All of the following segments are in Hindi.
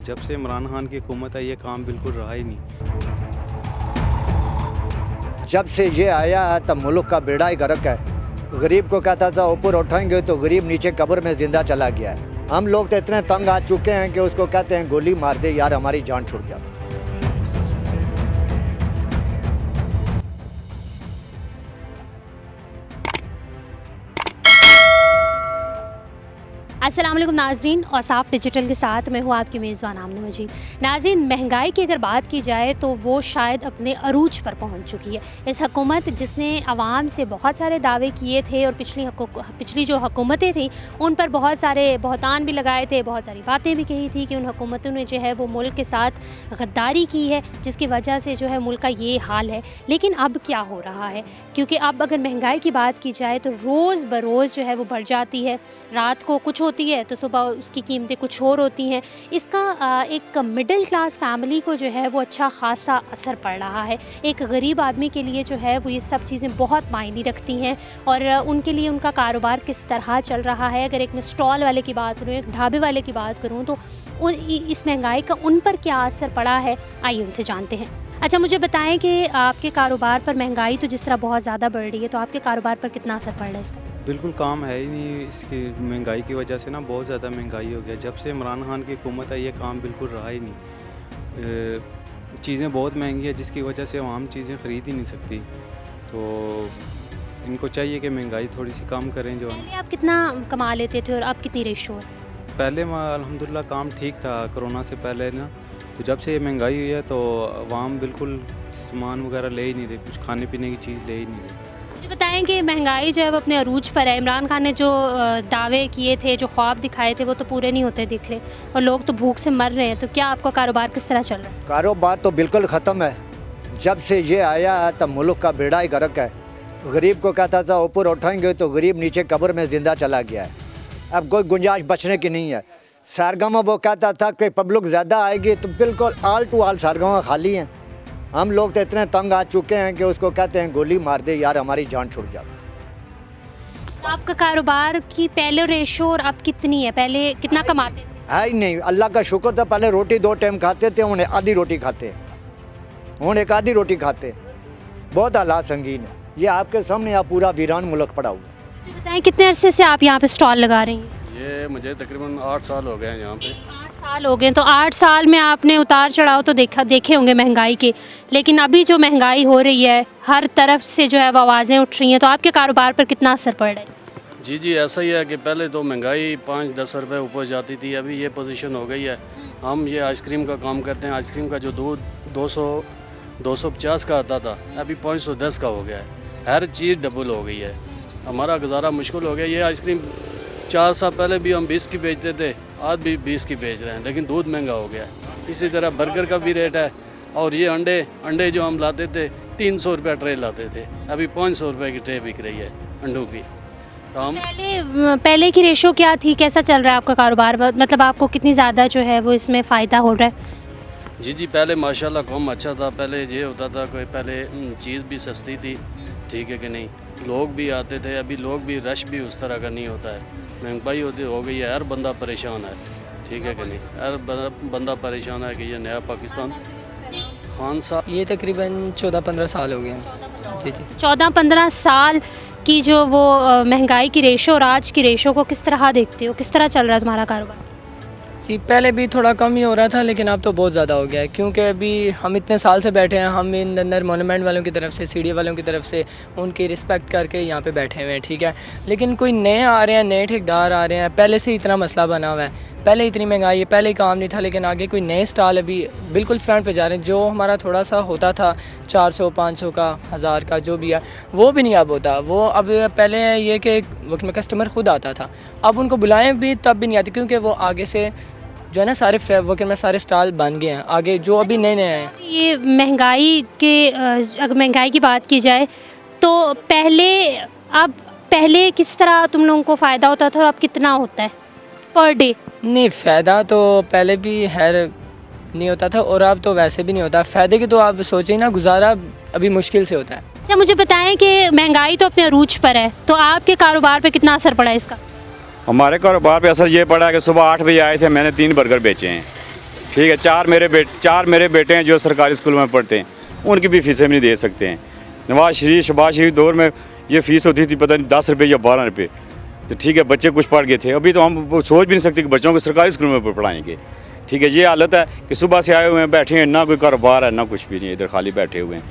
जब से इमरान खान की हुकूमत आई ये काम बिल्कुल रहा ही नहीं। जब से ये आया है तब मुल्क का बेड़ा ही गर्क है। गरीब को कहता था ऊपर उठाएंगे तो गरीब नीचे कब्र में जिंदा चला गया है। हम लोग तो इतने तंग आ चुके हैं कि उसको कहते हैं गोली मार दे यार, हमारी जान छूट जाए। अस्सलाम वालेकुम नाज़रीन, और साफ़ डिजिटल के साथ मैं हूँ आपकी मेज़बान आमना मजीद। नाज़रीन, महंगाई की अगर बात की जाए तो वो शायद अपने अरूज पर पहुँच चुकी है। इस हुकूमत जिसने आवाम से बहुत सारे दावे किए थे और पिछली जो हुकूमतें थी उन पर बहुत सारे बहतान भी लगाए थे, बहुत सारी बातें भी कही थी कि उन हुकूमतों ने जो है वो मुल्क के साथ गद्दारी की है, जिसकी वजह से जो है मुल्क का ये हाल है। लेकिन अब क्या हो रहा है, क्योंकि अब अगर महंगाई की बात की जाए तो रोज़ बरोज़ जो है वो बढ़ जाती है। रात को कुछ होती है तो सुबह उसकी कीमतें कुछ और होती हैं। इसका एक मिडिल क्लास फैमिली को जो है वो अच्छा खासा असर पड़ रहा है। एक गरीब आदमी के लिए जो है वो ये सब चीज़ें बहुत मायने रखती हैं और उनके लिए उनका कारोबार किस तरह चल रहा है। अगर एक मैं स्टॉल वाले की बात करूँ, एक ढाबे वाले की बात करूँ, तो इस महंगाई का उन पर क्या असर पड़ा है, आइए उनसे जानते हैं। अच्छा, मुझे बताएं कि आपके कारोबार पर महंगाई तो जिस तरह बहुत ज़्यादा बढ़ रही है, तो आपके कारोबार पर कितना असर पड़ रहा है इसका? बिल्कुल काम है ही नहीं। इसकी महंगाई की वजह से ना बहुत ज़्यादा महंगाई हो गया। जब से इमरान खान की हुकूमत आई ये काम बिल्कुल रहा ही नहीं। चीज़ें बहुत महंगी है जिसकी वजह से आम चीज़ें ख़रीद ही नहीं सकती। तो इनको चाहिए कि महंगाई थोड़ी सी कम करें। जो पहले आप कितना कमा लेते थे और अब कितनी रेशो है? पहले अल्हम्दुलिल्लाह काम ठीक था कोरोना से पहले ना, तो जब से ये महंगाई हुई है तो आवाम बिल्कुल सामान वगैरह ले ही नहीं रहे, कुछ खाने पीने की चीज़ ले ही नहीं रहे। मुझे बताएं कि महंगाई जो है वो अपने अरूज पर है। इमरान खान ने जो दावे किए थे, जो ख्वाब दिखाए थे, वो तो पूरे नहीं होते दिख रहे और लोग तो भूख से मर रहे हैं। तो क्या आपका कारोबार किस तरह चल रहा है? कारोबार तो बिल्कुल ख़त्म है। जब से ये आया है तब मुल्क का बेड़ा ही गर्क है। गरीब को कहता था ऊपर उठाएंगे तो गरीब नीचे कब्र में ज़िंदा चला गया है। अब कोई गुंजाइश बचने की नहीं है। सारगामा वो कहता था कि पब्लिक ज़्यादा आएगी, तो बिल्कुल आल टू आल सारगामा खाली हैं। हम लोग तो इतने तंग आ चुके हैं कि उसको कहते हैं गोली मार दे यार, हमारी जान छूट जाए। आपका कारोबार की पहले रेशो और अब कितनी है? पहले कितना कमाते थे? है ही नहीं, अल्लाह का शुक्र था। पहले रोटी 2 टाइम खाते थे, उन्हें आधी रोटी खाते, उन्हें एक आधी रोटी खाते। बहुत हालात संगीन है। ये आपके सामने आप पूरा वीरान मुल्क पड़ा हुआ। मुझे बताएं कितने अरसे से आप यहाँ पे स्टॉल लगा रही हैं? ये मुझे तकरीबन 8 साल हो गए हैं यहाँ पे। 8 साल हो गए। तो 8 साल में आपने उतार चढ़ाव तो देखे होंगे महंगाई के, लेकिन अभी जो महंगाई हो रही है हर तरफ से जो है वो आवाज़ें उठ रही हैं, तो आपके कारोबार पर कितना असर पड़ रहा है? जी ऐसा ही है कि पहले तो महंगाई 5-10 रुपये ऊपर जाती थी, अभी ये पोजीशन हो गई है। हम ये आइसक्रीम का काम करते हैं। आइसक्रीम का जो दूध 250 का आता था अभी 510 का हो गया है। हर चीज़ डबल हो गई है, हमारा गुजारा मुश्किल हो गया। ये आइसक्रीम 4 साल पहले भी हम 20 की बेचते थे, आज भी 20 की बेच रहे हैं, लेकिन दूध महंगा हो गया है। इसी तरह बर्गर का भी रेट है। और ये अंडे जो हम लाते थे 300 रुपये ट्रे लाते थे, अभी 500 रुपये की ट्रे बिक रही है अंडों की। तो हम पहले की रेशो क्या थी, कैसा चल रहा है आपका कारोबार? मतलब आपको कितनी ज़्यादा जो है वो इसमें फ़ायदा हो रहा है? जी पहले माशाल्लाह काम अच्छा था। पहले ये होता था कोई पहले चीज़ भी सस्ती थी, ठीक है कि नहीं, लोग भी आते थे। अभी लोग भी रश भी उस तरह का नहीं होता है। महंगाई हो गई है, हर बंदा परेशान है, ठीक है कि नहीं, हर बंदा परेशान है कि ये नया पाकिस्तान। खान साहब ये तकरीबन 14-15 साल हो गए हैं। जी 14-15 साल की जो वो महंगाई की रेशो और आज की रेशो को किस तरह देखते हो? किस तरह चल रहा है तुम्हारा कारोबार? जी पहले भी थोड़ा कम ही हो रहा था, लेकिन अब तो बहुत ज़्यादा हो गया है, क्योंकि अभी हम इतने साल से बैठे हैं। हम इन अंदर मोनूमेंट वालों की तरफ से, सीढ़ी वालों की तरफ से उनकी रिस्पेक्ट करके यहाँ पे बैठे हुए हैं, ठीक है। लेकिन कोई नए आ रहे हैं, नए ठेकेदार आ रहे हैं। पहले से इतना मसला बना हुआ है, पहले इतनी महंगाई है, पहले ही काम नहीं था, लेकिन आगे कोई नए स्टॉल अभी बिल्कुल फ्रंट पे जा रहे हैं। जो हमारा थोड़ा सा होता था 400-500 का, 1000 का, जो भी है, वो भी नहीं अब होता। वो अब पहले ये कि वक्त में कस्टमर खुद आता था, अब उनको बुलाएं भी तब भी नहीं आती, क्योंकि वो आगे से जो है ना सारे वक्त में सारे स्टॉल बन गए हैं आगे, जो अभी नए हैं। ये महंगाई के अगर महंगाई की बात की जाए तो पहले किस तरह तुम लोगों को फ़ायदा होता था और अब कितना होता है पर डे? नहीं, फ़ायदा तो पहले भी नहीं होता था और अब तो वैसे भी नहीं होता। फ़ायदे की तो आप सोचिए ना, गुजारा अभी मुश्किल से होता है। अच्छा, मुझे बताएं कि महंगाई तो अपने अरूज पर है, तो आपके कारोबार पे कितना असर पड़ा है इसका? हमारे कारोबार पे असर ये पड़ा है कि सुबह 8 बजे आए थे, मैंने 3 बर्गर बेचे हैं। ठीक है। चार मेरे बेटे हैं जो सरकारी स्कूल में पढ़ते हैं, उनकी भी फीसें भी नहीं दे सकते हैं। नवाज शरीफ शहबाज शरीफ दौर में ये फ़ीस होती थी पता नहीं 10 रुपये या 12 रुपये, तो ठीक है बच्चे कुछ पढ़ गए थे। अभी तो हम सोच भी नहीं सकते कि बच्चों को सरकारी स्कूल में पढ़ाएंगे। ठीक है, ये हालत है कि सुबह से आए हुए हैं, बैठे हैं, ना कोई कारोबार है ना कुछ भी नहीं, इधर खाली बैठे हुए हैं।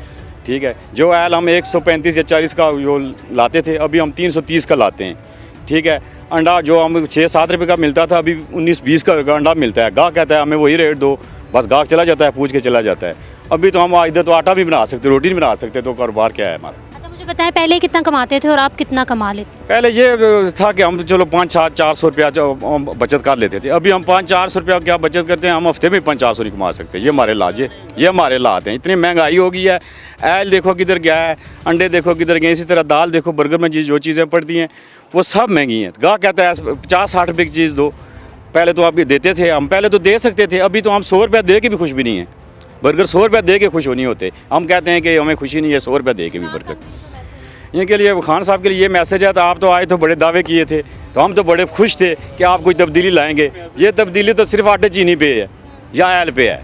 ठीक है, जो आयल हम 135 या 40 का जो लाते थे, अभी हम 330 का लाते हैं। ठीक है, अंडा जो हम 6-7 रुपये का मिलता था, अभी 19-20 का अंडा मिलता है। गाहक कहता है हमें वही रेट दो, बस गाहक चला जाता है, पूछ के चला जाता है। अभी तो हम इधर तो आटा भी बना सकते, रोटी नहीं बना सकते, तो कारोबार क्या है हमारा। अच्छा मुझे बताएं, पहले कितना कमाते थे और आप कितना कमा लेते? पहले ये था कि हम चलो 500-400 रुपया बचत कर लेते थे। अभी हम 500-400 रुपया क्या बचत करते हैं, हम हफ्ते में 500 नहीं कमा सकते। ये हमारे लाज है, ये हमारे हालात हैं। इतनी महंगाई हो गई है, आयल देखो किधर गया है, अंडे देखो किधर गए, इसी तरह दाल देखो, बर्गर में जो चीज़ें पड़ती हैं वो सब महंगी हैं। गाहक कहता है 50-60 रुपये की चीज़ दो। पहले तो आप देते थे, हम पहले तो दे सकते थे, अभी तो हम 100 रुपया दे के भी खुश भी नहीं है। बर्गर 100 रुपया दे के खुश हो नहीं होते। हम कहते हैं कि हमें खुशी नहीं है 100 रुपया दे के भी बर्गर। इनके लिए खान साहब के लिए ये मैसेज है, तो आप तो आए तो बड़े दावे किए थे, तो हम तो बड़े खुश थे कि आप कोई तब्दीली लाएंगे। ये तब्दीली तो सिर्फ आटे चीनी पे है या आयल पे है।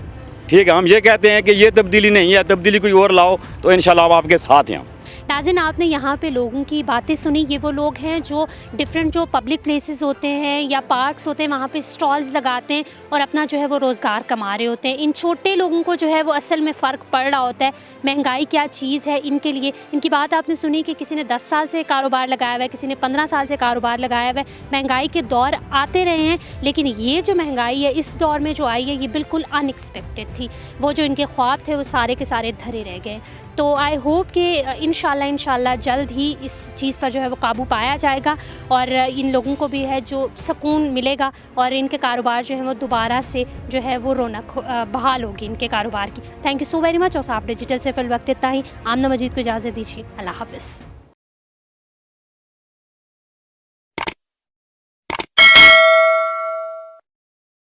ठीक है, हम ये कहते हैं कि ये तब्दीली नहीं है, तब्दीली कोई और लाओ तो इंशाल्लाह हम आपके साथ हैं। नाज़रीन, आपने यहाँ पे लोगों की बातें सुनी। ये वो लोग हैं जो डिफरेंट जो पब्लिक प्लेसेस होते हैं या पार्क्स होते हैं, वहाँ पे स्टॉल्स लगाते हैं और अपना जो है वो रोज़गार कमा रहे होते हैं। इन छोटे लोगों को जो है वो असल में फ़र्क पड़ रहा होता है महंगाई क्या चीज़ है इनके लिए। इनकी बात आपने सुनी कि किसी ने 10 साल से कारोबार लगाया हुआ है, किसी ने 15 साल से कारोबार लगाया हुआ है। महंगाई के दौर आते रहे हैं, लेकिन ये जो महंगाई है इस दौर में जो आई है ये बिल्कुल अनएक्सपेक्टेड थी। वो जो इनके ख्वाब थे वो सारे के सारे धरे रह गए। तो आई होप कि इंशाल्लाह जल्द ही इस चीज़ पर जो है वो काबू पाया जाएगा और इन लोगों को भी है जो सुकून मिलेगा और इनके कारोबार जो है वो दोबारा से जो है वो रौनक बहाल होगी इनके कारोबार की। Thank you so very much. और आप डिजिटल से फिल वक्त इतना ही। आमना मजीद को इजाज़त दीजिए। अल्लाह हाफ़िज़।